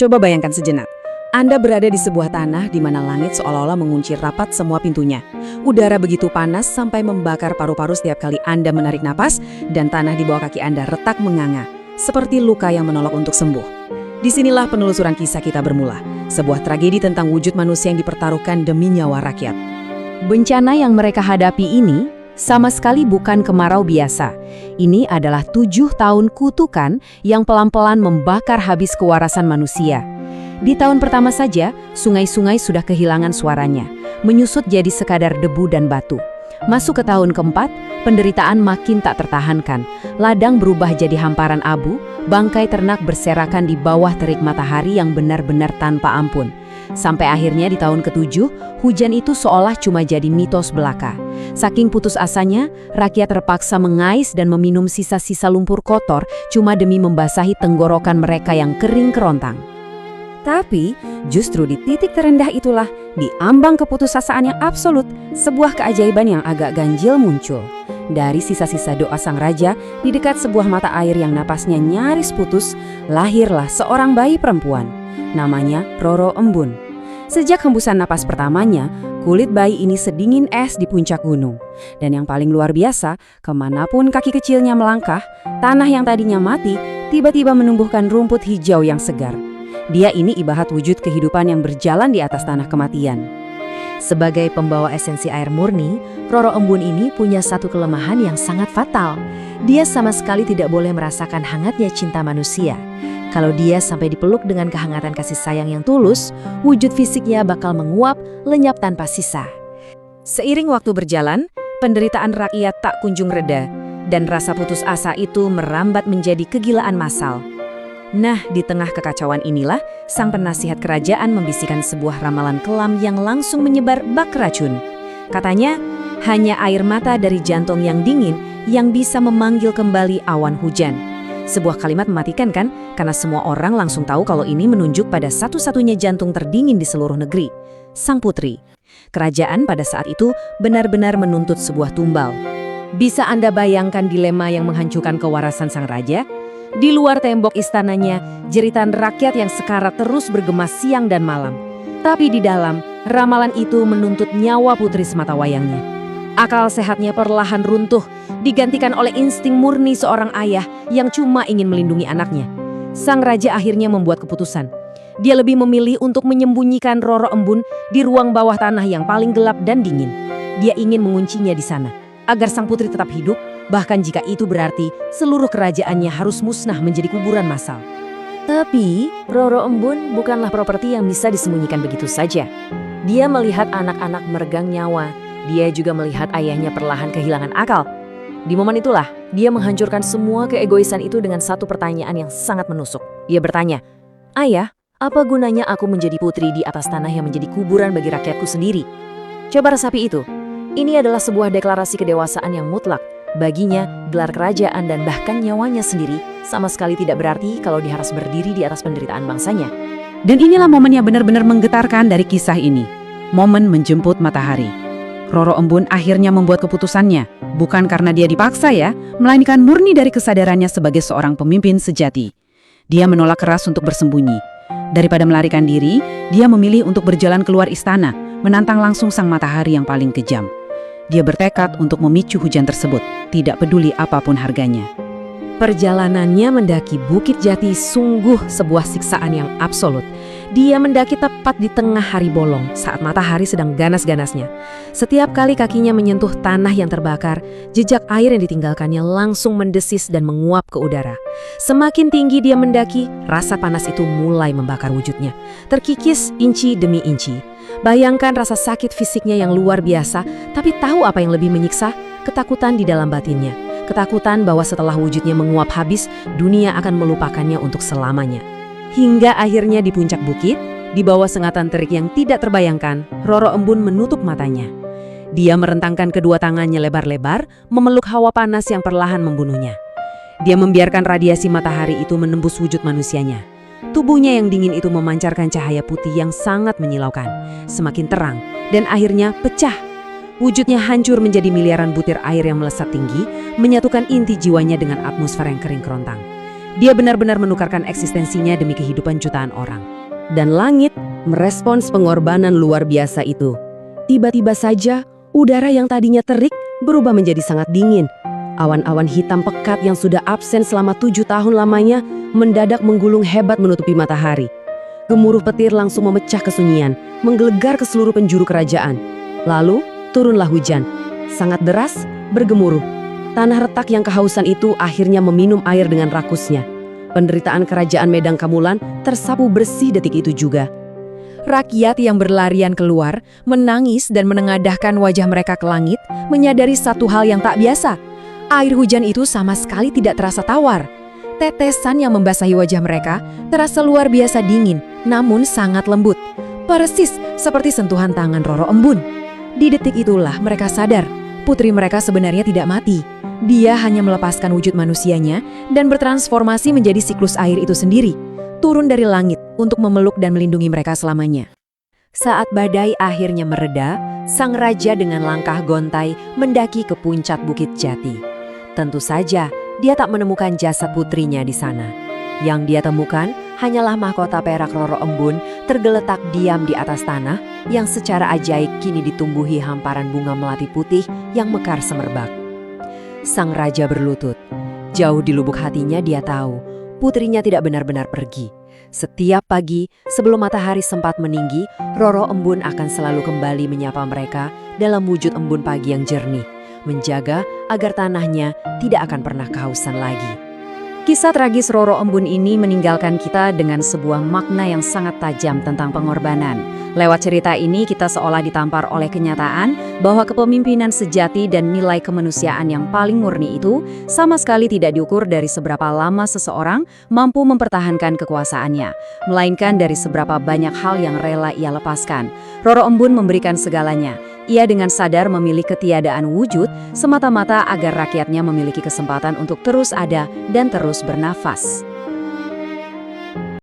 Coba bayangkan sejenak. Anda berada di sebuah tanah di mana langit seolah-olah mengunci rapat semua pintunya. Udara begitu panas sampai membakar paru-paru setiap kali Anda menarik napas, dan tanah di bawah kaki Anda retak menganga, seperti luka yang menolak untuk sembuh. Disinilah penelusuran kisah kita bermula, sebuah tragedi tentang wujud manusia yang dipertaruhkan demi nyawa rakyat. Bencana yang mereka hadapi ini sama sekali bukan kemarau biasa. Ini adalah 7 tahun kutukan yang pelan-pelan membakar habis kewarasan manusia. Di tahun pertama saja, sungai-sungai sudah kehilangan suaranya, menyusut jadi sekadar debu dan batu. Masuk ke tahun keempat, penderitaan makin tak tertahankan. Ladang berubah jadi hamparan abu, bangkai ternak berserakan di bawah terik matahari yang benar-benar tanpa ampun. Sampai akhirnya di tahun ke-7, hujan itu seolah cuma jadi mitos belaka. Saking putus asanya, rakyat terpaksa mengais dan meminum sisa-sisa lumpur kotor cuma demi membasahi tenggorokan mereka yang kering kerontang. Tapi, justru di titik terendah itulah, di ambang keputusasaan yang absolut, sebuah keajaiban yang agak ganjil muncul. Dari sisa-sisa doa sang raja, di dekat sebuah mata air yang napasnya nyaris putus, lahirlah seorang bayi perempuan. Namanya Roro Embun. Sejak hembusan napas pertamanya, kulit bayi ini sedingin es di puncak gunung. Dan yang paling luar biasa, kemanapun kaki kecilnya melangkah, tanah yang tadinya mati, tiba-tiba menumbuhkan rumput hijau yang segar. Dia ini ibarat wujud kehidupan yang berjalan di atas tanah kematian. Sebagai pembawa esensi air murni, Roro Embun ini punya satu kelemahan yang sangat fatal. Dia sama sekali tidak boleh merasakan hangatnya cinta manusia. Kalau dia sampai dipeluk dengan kehangatan kasih sayang yang tulus, wujud fisiknya bakal menguap, lenyap tanpa sisa. Seiring waktu berjalan, penderitaan rakyat tak kunjung reda, dan rasa putus asa itu merambat menjadi kegilaan massal. Nah, di tengah kekacauan inilah, sang penasihat kerajaan membisikkan sebuah ramalan kelam yang langsung menyebar bak racun. Katanya, hanya air mata dari jantung yang dingin yang bisa memanggil kembali awan hujan. Sebuah kalimat mematikan kan? Karena semua orang langsung tahu kalau ini menunjuk pada satu-satunya jantung terdingin di seluruh negeri, sang putri. Kerajaan pada saat itu benar-benar menuntut sebuah tumbal. Bisa Anda bayangkan dilema yang menghancurkan kewarasan sang raja? Di luar tembok istananya, jeritan rakyat yang sekarat terus bergema siang dan malam. Tapi di dalam, ramalan itu menuntut nyawa putri sematawayangnya. Akal sehatnya perlahan runtuh, digantikan oleh insting murni seorang ayah yang cuma ingin melindungi anaknya. Sang raja akhirnya membuat keputusan. Dia lebih memilih untuk menyembunyikan Roro Embun di ruang bawah tanah yang paling gelap dan dingin. Dia ingin menguncinya di sana, agar sang putri tetap hidup, bahkan jika itu berarti seluruh kerajaannya harus musnah menjadi kuburan massal. Tapi, Roro Embun bukanlah properti yang bisa disembunyikan begitu saja. Dia melihat anak-anak meregang nyawa. Dia juga melihat ayahnya perlahan kehilangan akal. Di momen itulah, dia menghancurkan semua keegoisan itu dengan satu pertanyaan yang sangat menusuk. Ia bertanya, "Ayah, apa gunanya aku menjadi putri di atas tanah yang menjadi kuburan bagi rakyatku sendiri?" Coba resapi itu. Ini adalah sebuah deklarasi kedewasaan yang mutlak. Baginya, gelar kerajaan dan bahkan nyawanya sendiri sama sekali tidak berarti kalau dia harus berdiri di atas penderitaan bangsanya. Dan inilah momen yang benar-benar menggetarkan dari kisah ini. Momen menjemput matahari. Roro Embun akhirnya membuat keputusannya, bukan karena dia dipaksa ya, melainkan murni dari kesadarannya sebagai seorang pemimpin sejati. Dia menolak keras untuk bersembunyi. Daripada melarikan diri, dia memilih untuk berjalan keluar istana, menantang langsung sang matahari yang paling kejam. Dia bertekad untuk memicu hujan tersebut, tidak peduli apapun harganya. Perjalanannya mendaki Bukit Jati sungguh sebuah siksaan yang absolut. Dia mendaki tepat di tengah hari bolong saat matahari sedang ganas-ganasnya. Setiap kali kakinya menyentuh tanah yang terbakar, jejak air yang ditinggalkannya langsung mendesis dan menguap ke udara. Semakin tinggi dia mendaki, rasa panas itu mulai membakar wujudnya, terkikis inci demi inci. Bayangkan rasa sakit fisiknya yang luar biasa, tapi tahu apa yang lebih menyiksa? Ketakutan di dalam batinnya. Ketakutan bahwa setelah wujudnya menguap habis, dunia akan melupakannya untuk selamanya. Hingga akhirnya di puncak bukit, di bawah sengatan terik yang tidak terbayangkan, Roro Embun menutup matanya. Dia merentangkan kedua tangannya lebar-lebar, memeluk hawa panas yang perlahan membunuhnya. Dia membiarkan radiasi matahari itu menembus wujud manusianya. Tubuhnya yang dingin itu memancarkan cahaya putih yang sangat menyilaukan, semakin terang, dan akhirnya pecah. Wujudnya hancur menjadi miliaran butir air yang melesat tinggi, menyatukan inti jiwanya dengan atmosfer yang kering kerontang. Dia benar-benar menukarkan eksistensinya demi kehidupan jutaan orang. Dan langit merespons pengorbanan luar biasa itu. Tiba-tiba saja, udara yang tadinya terik berubah menjadi sangat dingin. Awan-awan hitam pekat yang sudah absen selama 7 tahun lamanya mendadak menggulung hebat menutupi matahari. Gemuruh petir langsung memecah kesunyian, menggelegar ke seluruh penjuru kerajaan. Lalu, turunlah hujan. Sangat deras, bergemuruh. Tanah retak yang kehausan itu akhirnya meminum air dengan rakusnya. Penderitaan kerajaan Medang Kamulan tersapu bersih detik itu juga. Rakyat yang berlarian keluar, menangis dan menengadahkan wajah mereka ke langit, menyadari satu hal yang tak biasa. Air hujan itu sama sekali tidak terasa tawar. Tetesan yang membasahi wajah mereka terasa luar biasa dingin, namun sangat lembut. Persis seperti sentuhan tangan Roro Embun. Di detik itulah mereka sadar, putri mereka sebenarnya tidak mati. Dia hanya melepaskan wujud manusianya dan bertransformasi menjadi siklus air itu sendiri, turun dari langit untuk memeluk dan melindungi mereka selamanya. Saat badai akhirnya mereda, sang raja dengan langkah gontai mendaki ke puncak Bukit Jati. Tentu saja, dia tak menemukan jasad putrinya di sana. Yang dia temukan hanyalah mahkota perak Roro Embun tergeletak diam di atas tanah yang secara ajaib kini ditumbuhi hamparan bunga melati putih yang mekar semerbak. Sang raja berlutut. Jauh di lubuk hatinya dia tahu, putrinya tidak benar-benar pergi. Setiap pagi, sebelum matahari sempat meninggi, Roro Embun akan selalu kembali menyapa mereka dalam wujud embun pagi yang jernih, menjaga agar tanahnya tidak akan pernah kehausan lagi. Kisah tragis Roro Embun ini meninggalkan kita dengan sebuah makna yang sangat tajam tentang pengorbanan. Lewat cerita ini kita seolah ditampar oleh kenyataan bahwa kepemimpinan sejati dan nilai kemanusiaan yang paling murni itu sama sekali tidak diukur dari seberapa lama seseorang mampu mempertahankan kekuasaannya, melainkan dari seberapa banyak hal yang rela ia lepaskan. Roro Embun memberikan segalanya. Ia dengan sadar memilih ketiadaan wujud semata-mata agar rakyatnya memiliki kesempatan untuk terus ada dan terus bernafas.